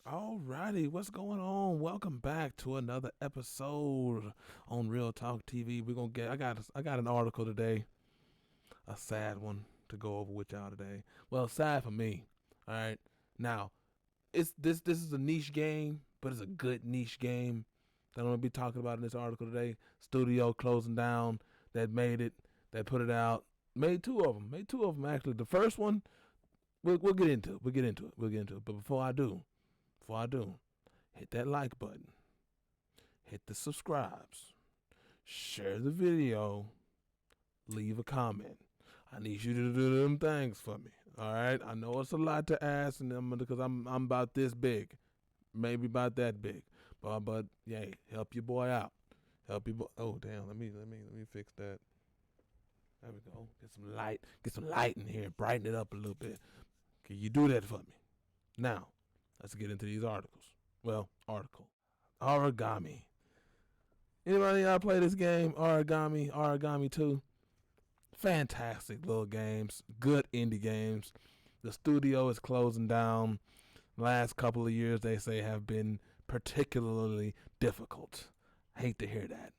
Alrighty, what's going on? Welcome back to another episode on Real Talk TV. We're gonna get. I got an article today, a sad one to go over with y'all today. Well, sad for me. All right, now it's this is a niche game, but it's a good niche game that I'm gonna be talking about in this article today. Studio closing down that made it, that put it out, made two of them actually. The first one we'll get into it. We'll get into it. But before I do, hit that like button, hit the subscribes, share the video, leave a comment. I need you to do them things for me. All right, I know it's a lot to ask, and because I'm about this big, maybe about that big, but yeah, help your boy out. Help your boy. Oh damn, let me fix that. There we go. Get some light in here, brighten it up a little bit. Can you do that for me? Now, let's get into these articles. Well, article. Origami. Anybody y'all play this game? Origami 2. Fantastic little games. Good indie games. The studio is closing down. Last couple of years they say have been particularly difficult. I hate to hear that.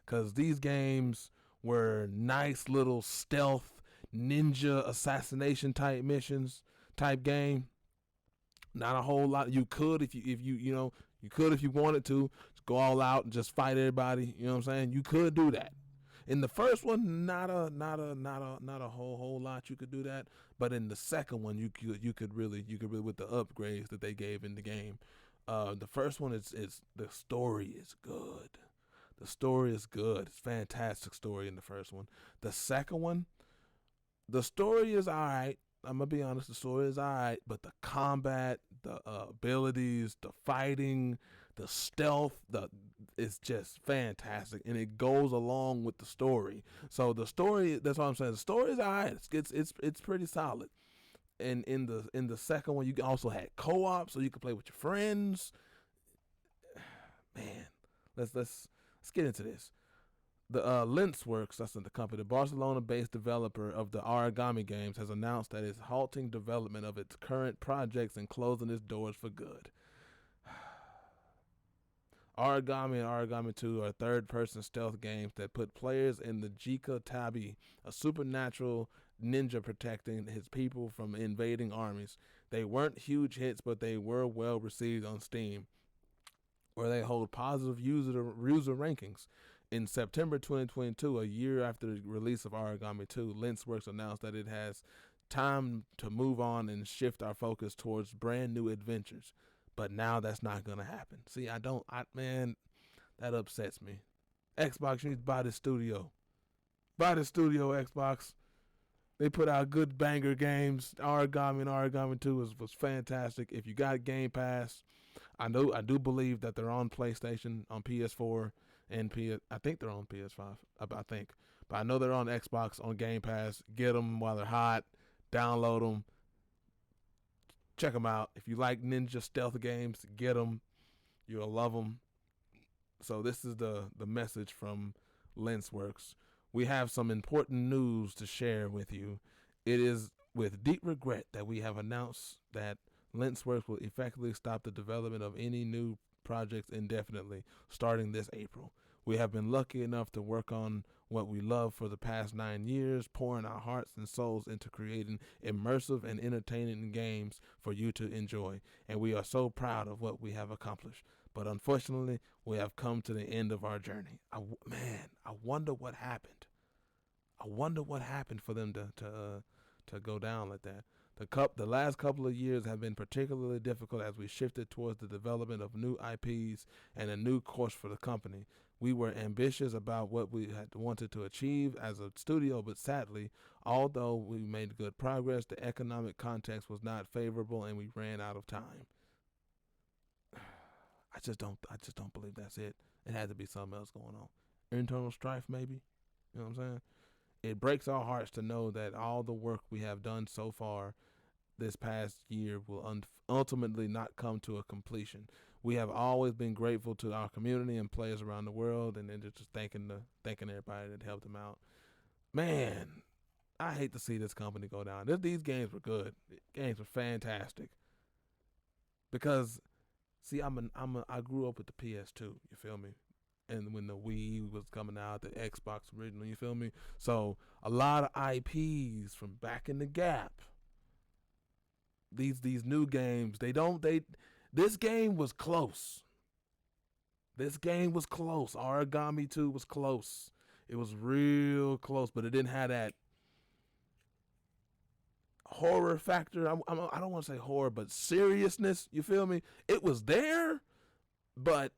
Because these games were nice little stealth ninja assassination type missions type game. Not a whole lot. You could if you could if you wanted to just go all out and just fight everybody. You know what I'm saying? You could do that. In the first one, not a whole lot you could do that. But in the second one, you could really with the upgrades that they gave in the game. The first one is the story is good. The story is good. It's a fantastic story in the first one. The second one, the story is alright. I'm gonna be honest, the story is alright, but the combat, the abilities, the fighting, the stealth, it's just fantastic, and it goes along with the story. So the story, that's what I'm saying. The story is alright. It's pretty solid. And in the second one, you also had co-op, so you could play with your friends. Man, let's get into this. The Lensworks, that's the company, the Barcelona-based developer of the Aragami games, has announced that it's halting development of its current projects and closing its doors for good. Aragami and Aragami 2 are third-person stealth games that put players in the Jika Tabi, a supernatural ninja protecting his people from invading armies. They weren't huge hits, but they were well received on Steam, where they hold positive user rankings. In September 2022, a year after the release of Aragami 2, Lensworks announced that it has time to move on and shift our focus towards brand new adventures. But now that's not going to happen. See, man, that upsets me. Xbox, you need to buy this studio. Buy the studio, Xbox. They put out good banger games. Origami and Origami 2 was fantastic. If you got Game Pass, I do believe that they're on PlayStation, on PS4, and I think they're on PS5. I think, but I know they're on Xbox on Game Pass. Get them while they're hot. Download them. Check them out. If you like ninja stealth games, get them. You'll love them. So this is the message from Lensworks. We have some important news to share with you. It is with deep regret that we have announced that Lensworks will effectively stop the development of any new projects indefinitely, starting this April. We have been lucky enough to work on what we love for the past 9 years, pouring our hearts and souls into creating immersive and entertaining games for you to enjoy. And we are so proud of what we have accomplished. But unfortunately, we have come to the end of our journey. I wonder what happened. I wonder what happened for them to go down like that. The last couple of years have been particularly difficult as we shifted towards the development of new IPs and a new course for the company. We were ambitious about what we had wanted to achieve as a studio, but sadly, although we made good progress, the economic context was not favorable and we ran out of time. I just don't believe that's it. It had to be something else going on. Internal strife, maybe. You know what I'm saying? It breaks our hearts to know that all the work we have done so far this past year will ultimately not come to a completion. We have always been grateful to our community and players around the world, and then just thanking everybody that helped them out. Man, I hate to see this company go down. These games were good. Games were fantastic. Because see, I grew up with the PS2. You feel me? And when the Wii was coming out, the Xbox original. You feel me? So a lot of IPs from back in the gap. These new games, they don't they. This game was close. This game was close. Origami 2 was close. It was real close, but it didn't have that horror factor. I don't want to say horror, but seriousness. You feel me? It was there, but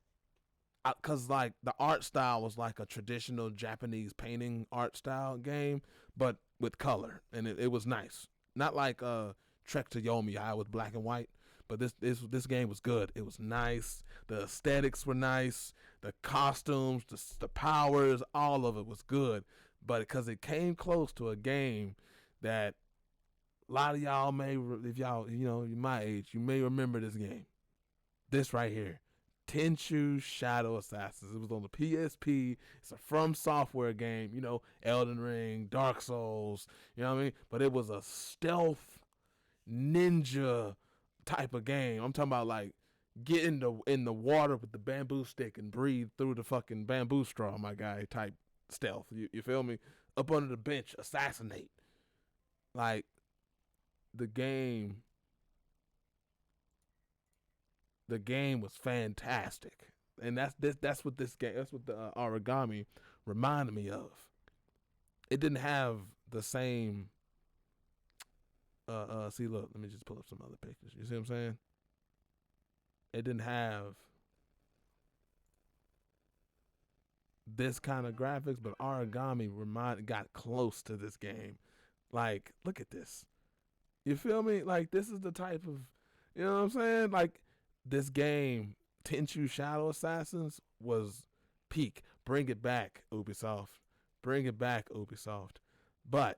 because like the art style was like a traditional Japanese painting art style game, but with color, and it was nice. Not like Trek to Yomi, how it was black and white. But this game was good. It was nice. The aesthetics were nice. The costumes, the powers, all of it was good. But because it came close to a game that a lot of y'all may, if y'all, you're my age, you may remember this game. This right here. Tenchu Shadow Assassins. It was on the PSP. It's a From Software game, Elden Ring, Dark Souls, you know what I mean? But it was a stealth ninja type of game. I'm talking about like get in the water with the bamboo stick and breathe through the fucking bamboo straw, my guy, type stealth. You feel me? Up under the bench, assassinate. Like the game was fantastic. And that's what this game, that's what the Origami reminded me of. It didn't have the same see, look, let me just pull up some other pictures. You see what I'm saying? It didn't have this kind of graphics, but Origami got close to this game. Like, look at this. You feel me? Like, this is the type of, you know what I'm saying? Like, this game, Tenchu Shadow Assassins, was peak. Bring it back, Ubisoft. Bring it back, Ubisoft. But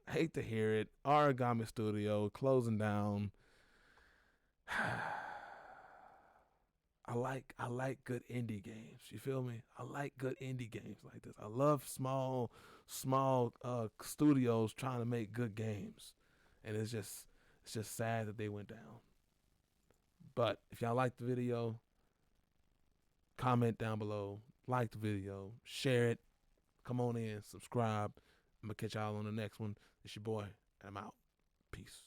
I hate to hear it. Origami Studio closing down. I like good indie games. You feel me? I like good indie games like this. I love small studios trying to make good games, and it's just sad that they went down. But if y'all like the video, comment down below, like the video, share it, come on in, subscribe. I'm gonna catch y'all on the next one. It's your boy, and I'm out. Peace.